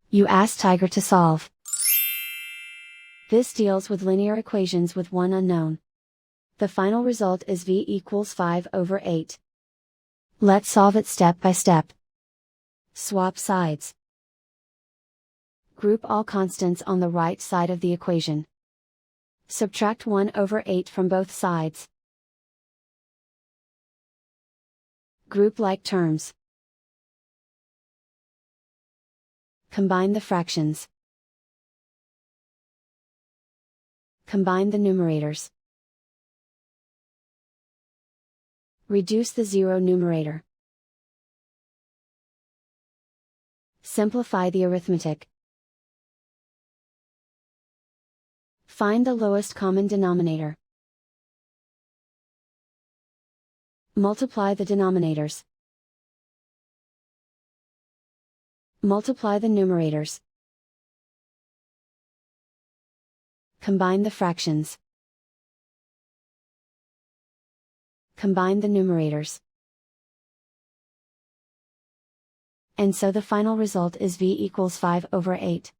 You ask Tiger to solve. This deals with linear equations with one unknown. The final result is v equals 5/8. Let's solve it step by step. Swap sides. Group all constants on the right side of the equation. Subtract 1/8 from both sides. Group like terms. Combine the fractions. Combine the numerators. Reduce the zero numerator. Simplify the arithmetic. Find the lowest common denominator. Multiply the denominators. Multiply the numerators. Combine the fractions. Combine the numerators. And so the final result is v equals 5/8.